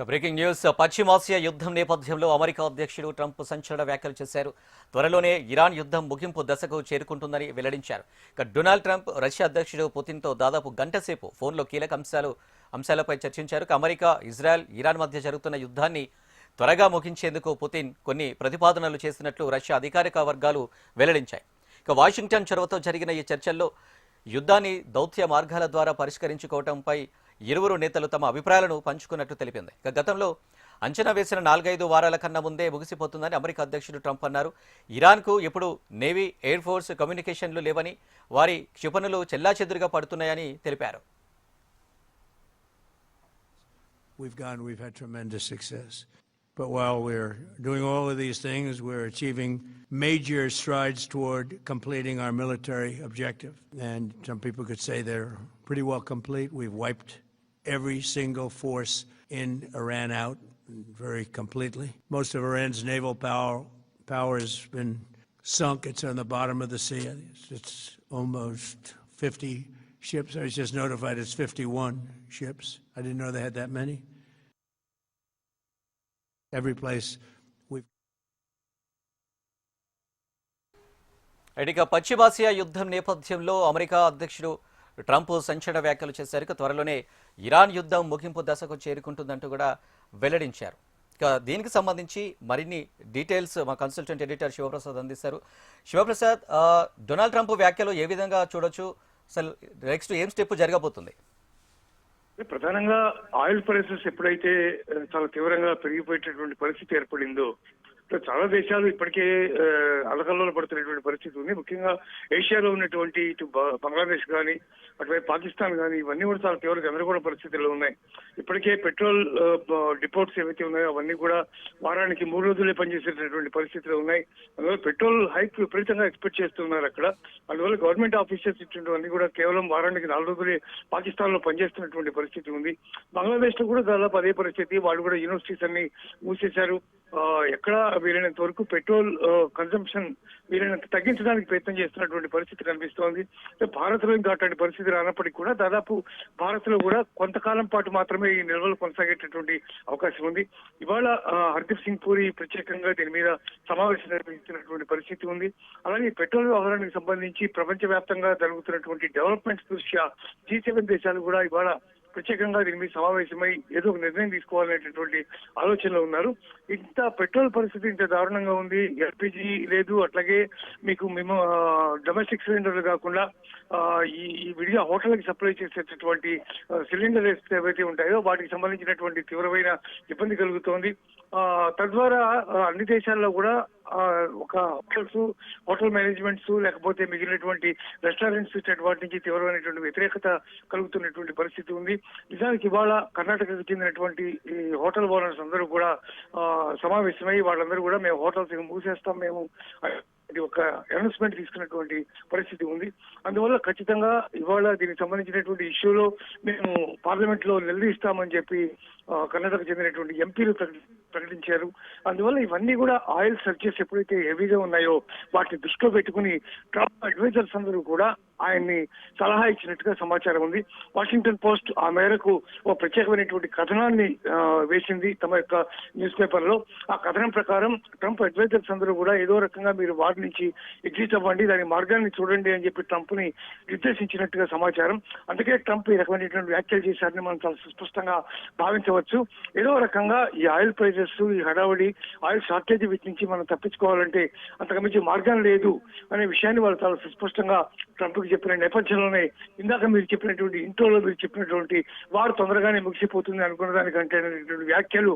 Breaking news. పశ్చిమాసియా యుద్ధం నేపథ్యంలో అమెరికా అధ్యక్షుడు ట్రంప్ సంచలన వ్యాఖ్యలు చేశారు. త్వరలోనే ఇరాన్ యుద్ధం ముగింపు దశకు చేరుకుంటుందని వెల్లడించారు. డొనాల్డ్ ట్రంప్ రష్యా అధ్యక్షుడు పుతిన్తో దాదాపు గంట సేపు ఫోన్లో కీలక అంశాలపై చర్చించారు. అమెరికా, ఇజ్రాయెల్, ఇరాన్ మధ్య జరుగుతున్న యుద్ధాన్ని త్వరగా ముగించేందుకు పుతిన్ కొన్ని ప్రతిపాదనలు చేసినట్లు రష్యా అధికారిక వర్గాలు వెల్లడించాయి. వాషింగ్టన్ చొరవతో జరిగిన ఈ చర్చల్లో యుద్ధాన్ని దౌత్య మార్గాల ద్వారా పరిష్కరించుకోవడంపై ఇరువురు నేతలు తమ అభిప్రాయాలను పంచుకున్నట్లు తెలిపింది. గతంలో అంచనా వేసిన 4-5 వారాల కన్నా ముందే ముగిసిపోతుందని అమెరికా అధ్యక్షుడు ట్రంప్ అన్నారు. ఇరాన్కు ఇప్పుడు నేవీ, ఎయిర్ ఫోర్స్ కమ్యూనికేషన్లు లేవని, వారి క్షిపణులు చెల్లాచెదురుగా పడుతున్నాయని తెలిపారు. We've had tremendous success. But while we're doing all of these things, we're achieving major strides toward completing our military objective. And some people could say they're pretty well complete. We've wiped every single force in Iran out very completely. Most of Iran's naval power has been sunk. It's on the bottom of the sea. It's almost 50 ships. I was just notified it's 51 ships. I didn't know they had that many. Every place we've పశ్చిమాసియా యుద్ధం నేపథ్యంలో America అధ్యక్షుడు Trump సంచలన వ్యాఖ్యలు చేశారు. త్వరలోనే Iran యుద్ధం ముగింపు దశకు చేరుకుంటుందంటూ కూడా వెల్లడించారు. దీనికి సంబంధించి మరిన్ని డీటెయిల్స్ మా కన్సల్టెంట్ ఎడిటర్ శివప్రసాద్ అందిస్తారు. శివప్రసాద్, డొనాల్డ్ ట్రంప్ వ్యాఖ్యలు ఏ విధంగా చూడొచ్చు? అసలు నెక్స్ట్ ఏం స్టెప్ జరగబోతుంది? ప్రధానంగా ఆయిల్ ప్రైసెస్ ఎప్పుడైతే చాలా తీవ్రంగా పెరిగిపోయేటటువంటి పరిస్థితి ఏర్పడిందో చాలా దేశాలు ఇప్పటికే అలకల్లో పడుతున్నటువంటి పరిస్థితి ఉంది. ముఖ్యంగా ఏషియాలో ఉన్నటువంటి ఇటు బంగ్లాదేశ్ కానీ అటువైపు పాకిస్తాన్ కానీ ఇవన్నీ కూడా చాలా తీవ్ర గందరగోళ పరిస్థితుల్లో ఉన్నాయి. ఇప్పటికే పెట్రోల్ డిపోట్స్ ఏవైతే ఉన్నాయో అవన్నీ కూడా వారానికి 3 రోజులే పనిచేసేటటువంటి పరిస్థితులు ఉన్నాయి. అందువల్ల పెట్రోల్ హైక్ విపరీతంగా ఎక్స్పెక్ట్ చేస్తున్నారు అక్కడ. అందువల్ల గవర్నమెంట్ ఆఫీసర్స్ ఇచ్చినవన్నీ కూడా కేవలం వారానికి 4 రోజులే పాకిస్తాన్ లో పనిచేస్తున్నటువంటి పరిస్థితి ఉంది. బంగ్లాదేశ్ లో కూడా దాదాపు అదే పరిస్థితి. వాళ్ళు కూడా యూనివర్సిటీస్ అన్ని మూసేశారు. ఎక్కడ వీలైనంత వరకు పెట్రోల్ కన్సంప్షన్ వీలైనంత తగ్గించడానికి ప్రయత్నం చేస్తున్నటువంటి పరిస్థితి కనిపిస్తోంది. భారత్ లో ఇంకా అటువంటి పరిస్థితి రానప్పటికీ కూడా దాదాపు భారత్ లో కూడా కొంతకాలం పాటు మాత్రమే ఈ నిల్వలు కొనసాగేటటువంటి అవకాశం ఉంది. ఇవాళ హర్దీప్ సింగ్ పూరి ప్రత్యేకంగా దీని మీద సమావేశం నిర్వహించినటువంటి పరిస్థితి ఉంది. అలాగే పెట్రోల్ వ్యవహారానికి సంబంధించి ప్రపంచవ్యాప్తంగా జరుగుతున్నటువంటి డెవలప్మెంట్స్ దృష్ట్యా G7 దేశాలు కూడా ఇవాళ ప్రత్యేకంగా దీని మీద సమావేశమై ఏదో ఒక నిర్ణయం తీసుకోవాలనేటటువంటి ఆలోచనలో ఉన్నారు. ఇంత పెట్రోల్ పరిస్థితి ఇంత దారుణంగా ఉంది. ఎల్పిజి లేదు, అట్లాగే మీకు మేము డొమెస్టిక్ సిలిండర్లు కాకుండా ఈ విడిగా హోటల్కి సప్లై చేసేటటువంటి సిలిండర్స్ ఏవైతే ఉంటాయో వాటికి సంబంధించినటువంటి తీవ్రమైన ఇబ్బంది కలుగుతోంది. తద్వారా అన్ని దేశాల్లో కూడా ఒక హోటల్ మేనేజ్మెంట్స్ లేకపోతే మిగిలినటువంటి రెస్టారెంట్స్ వాటి నుంచి తీవ్రమైనటువంటి వ్యతిరేకత కలుగుతున్నటువంటి పరిస్థితి ఉంది. నిజానికి ఇవాళ కర్ణాటకకు చెందినటువంటి హోటల్ ఓనర్స్ అందరూ కూడా సమావేశమై వాళ్ళందరూ కూడా మేము హోటల్స్ మూసేస్తాం, మేము ఇది ఒక అనౌన్స్మెంట్ తీసుకున్నటువంటి పరిస్థితి ఉంది. అందువల్ల ఖచ్చితంగా ఇవాళ దీనికి సంబంధించినటువంటి ఇష్యూలో మేము పార్లమెంట్ లో నిలదీస్తామని చెప్పి కర్ణాటక చెందినటువంటి ఎంపీలు ప్రకటించారు. అందువల్ల ఇవన్నీ కూడా ఆయిల్ సర్చెస్ ఎప్పుడైతే హెవీగా ఉన్నాయో వాటిని దృష్టిలో పెట్టుకుని ట్రంప్ అడ్వైజర్స్ అందరూ కూడా ఆయన్ని సలహా ఇచ్చినట్టుగా సమాచారం ఉంది. వాషింగ్టన్ పోస్ట్ ఆ మేరకు ఓ ప్రత్యేకమైనటువంటి కథనాన్ని వేసింది తమ యొక్క న్యూస్ పేపర్ లో. ఆ కథనం ప్రకారం ట్రంప్ అడ్వైజర్స్ అందరూ కూడా ఏదో రకంగా మీరు వారి నుంచి ఎగ్జిట్ అవ్వండి, దాని మార్గాన్ని చూడండి అని చెప్పి ట్రంప్ ని నిర్దేశించినట్టుగా సమాచారం. అందుకే ట్రంప్ ఈ రకమైనటువంటి వ్యాఖ్యలు చేశారని మనం చాలా సుస్పష్టంగా భావించవచ్చు. ఏదో రకంగా ఈ ఆయిల్ ప్రైజెస్, ఈ హడావడి, ఆయిల్ షార్టేజ్ వీటి నుంచి మనం తప్పించుకోవాలంటే అంతకుమించి మార్గం లేదు అనే విషయాన్ని వాళ్ళు చాలా సుస్పష్టంగా ట్రంప్ చెప్పిన నేపథ్యంలోనే ఇందాక మీరు చెప్పినటువంటి ఇంట్రోలో మీరు చెప్పినటువంటి వారు తొందరగానే ముగిసిపోతుంది అనుకున్న దానికంటే వ్యాఖ్యలు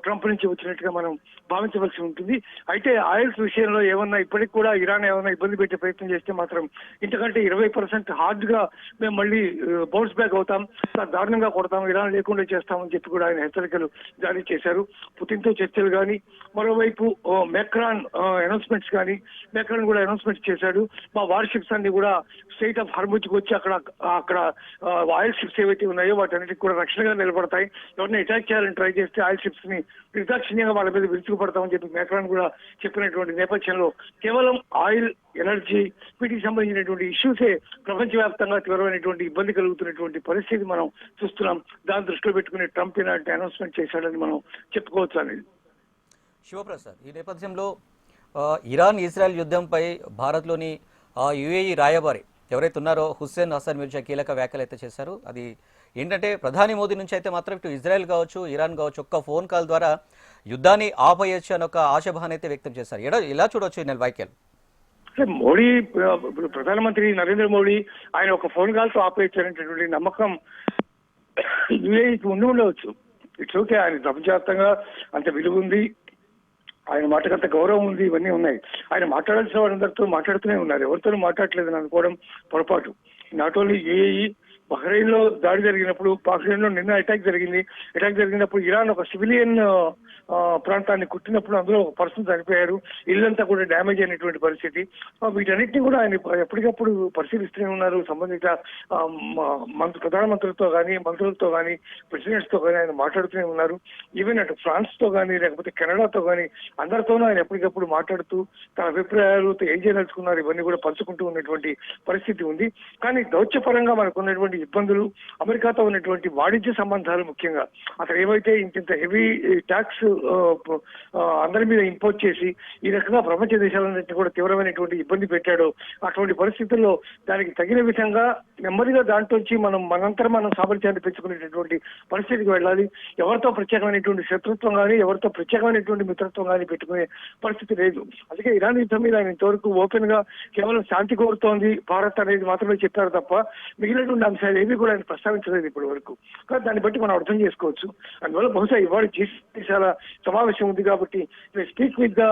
ట్రంప్ నుంచి వచ్చినట్టుగా మనం భావించవలసి ఉంటుంది. అయితే ఆయిల్స్ విషయంలో ఏమన్నా ఇప్పటికి కూడా ఇరాన్ ఏమన్నా ఇబ్బంది పెట్టే ప్రయత్నం చేస్తే మాత్రం ఇంతకంటే 20% హార్డ్ గా మేము మళ్ళీ బౌన్స్ బ్యాక్ అవుతాం, దారుణంగా కొడతాం, ఇరాన్ లేకుండా చేస్తామని చెప్పి కూడా ఆయన హెచ్చరికలు జారీ చేశారు. పుతిన్తో చర్చలు కానీ, మరోవైపు మెక్రాన్ అనౌన్స్మెంట్స్ కానీ, మెక్రాన్ కూడా అనౌన్స్మెంట్స్ చేశాడు. మా వార్షిప్స్ అన్ని కూడా స్టేట్ ఆఫ్ హార్ముజ్కి వచ్చి అక్కడ ఆయిల్ షిప్స్ ఏవైతే ఉన్నాయో వాటన్నిటికి కూడా రక్షణగా నిలబడతాయి. ఎవరిని అటాక్ చేయాలని ట్రై చేస్తే ఆయిల్ షిప్స్ ని నిర్దాక్షిణ్యంగా వాళ్ళ మీద విరుచుకుపడతామని చెప్పి మేక్రాన్ కూడా చెప్పినటువంటి నేపథ్యంలో కేవలం ఆయిల్, ఎనర్జీ వీటికి సంబంధించినటువంటి ఇష్యూసే ప్రపంచవ్యాప్తంగా తీవ్రమైనటువంటి ఇబ్బంది కలుగుతున్నటువంటి పరిస్థితి మనం చూస్తున్నాం. దాన్ని దృష్టిలో పెట్టుకుని ట్రంప్ ఇలాంటి అనౌన్స్మెంట్ చేశాడని మనం చెప్పుకోవచ్చు అనేది. శివప్రసాద్, ఈ నేపథ్యంలో ఇరాన్ ఇజ్రాయెల్ యుద్ధంపై భారత్లోని యుఏఈ రాయబారి ఎవరైతే ఉన్నారో హుస్సేన్ హసన్ మిర్జా కీలక వ్యాఖ్యలు అయితే చేశారు. అది ఏంటంటే ప్రధాని మోదీ నుంచి అయితే మాత్రం ఇటు ఇజ్రాయెల్ కావచ్చు, ఇరాన్ కావచ్చు, ఒక్క ఫోన్ కాల్ ద్వారా యుద్ధాన్ని ఆపేయచ్చు అని ఒక ఆశాభావాన్ని అయితే వ్యక్తం చేశారు. ఇలా చూడవచ్చు ఈ నెల వ్యాఖ్యలు. మోడీ, ప్రధానమంత్రి నరేంద్ర మోడీ ఆయన ఒక ఫోన్ కాల్ తో ఆపేయచ్చనేటటువంటి నమ్మకం యుఏఈకి ఉండవచ్చు. ఇట్స్ ఓకే, ఆయన ప్రపంచవ్యాప్తంగా అంత విలువ ఉంది, ఆయన మాటకు అంత గౌరవం ఉంది, ఇవన్నీ ఉన్నాయి. ఆయన మాట్లాడాల్సిన వాళ్ళందరితో మాట్లాడుతూనే ఉన్నారు, ఎవరితోనూ మాట్లాడలేదని అనుకోవడం పొరపాటు. నాట్ ఓన్లీ యుఏఈ, బహ్రెయిన్ లో దాడి జరిగినప్పుడు, బహ్రెయిన్ లో నిన్న అటాక్ జరిగినప్పుడు ఇరాన్ ఒక సివిలియన్ ప్రాంతాన్ని కుట్టినప్పుడు అందులో ఒక పర్సన్ చనిపోయారు, ఇల్లంతా కూడా డ్యామేజ్ అయినటువంటి పరిస్థితి. వీటన్నిటిని కూడా ఆయన ఎప్పటికప్పుడు పరిశీలిస్తూనే ఉన్నారు. సంబంధిత ప్రధానమంత్రులతో కానీ, మంత్రులతో కానీ, ప్రెసిడెంట్స్ తో కానీ ఆయన మాట్లాడుతూనే ఉన్నారు. ఈవెన్ అటు ఫ్రాన్స్ తో కానీ, లేకపోతే కెనడాతో కానీ అందరితోనూ ఆయన ఎప్పటికప్పుడు మాట్లాడుతూ తన అభిప్రాయాలు ఏం చేయదలుచుకున్నారు ఇవన్నీ కూడా పంచుకుంటూ ఉన్నటువంటి పరిస్థితి ఉంది. కానీ దౌత్యపరంగా మనకు ఉన్నటువంటి ఇబ్బందులు, అమెరికాతో ఉన్నటువంటి వాణిజ్య సంబంధాలు, ముఖ్యంగా అతను ఏవైతే ఇంత హెవీ ట్యాక్స్ అందరి మీద ఇంపోజ్ చేసి ఈ రకంగా ప్రపంచ దేశాలన్నింటినీ కూడా తీవ్రమైనటువంటి ఇబ్బంది పెట్టాడో, అటువంటి పరిస్థితుల్లో దానికి తగిన విధంగా నెమ్మదిగా దాంట్లోంచి మనంతరం మనం సామర్థ్యాన్ని పెంచుకునేటటువంటి పరిస్థితికి వెళ్ళాలి. ఎవరితో ప్రత్యేకమైనటువంటి శత్రుత్వం కానీ, ఎవరితో ప్రత్యేకమైనటువంటి మిత్రత్వం కానీ పెట్టుకునే పరిస్థితి లేదు. అందుకే ఇరాన్ యుద్ధం మీద ఆయన ఇంతవరకు ఓపెన్ గా కేవలం శాంతి కోరుతోంది భారత్ అనేది మాత్రమే చెప్పారు తప్ప మిగిలినటువంటి అంశాలు ఏవి కూడా ఆయన ప్రస్తావించలేదు ఇప్పటి వరకు. కానీ దాన్ని బట్టి మనం అర్థం చేసుకోవచ్చు. అందువల్ల బహుశా ఇవాళ దేశాల సమావేశం ఉంది కాబట్టి speak with the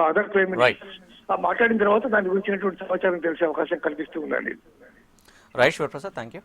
other prime minister మాట్లాడిన తర్వాత దాని గురించినటువంటి సమాచారం తెలిసే అవకాశం కల్పిస్తూ ఉందండి. Right Shivaprasad, thank you.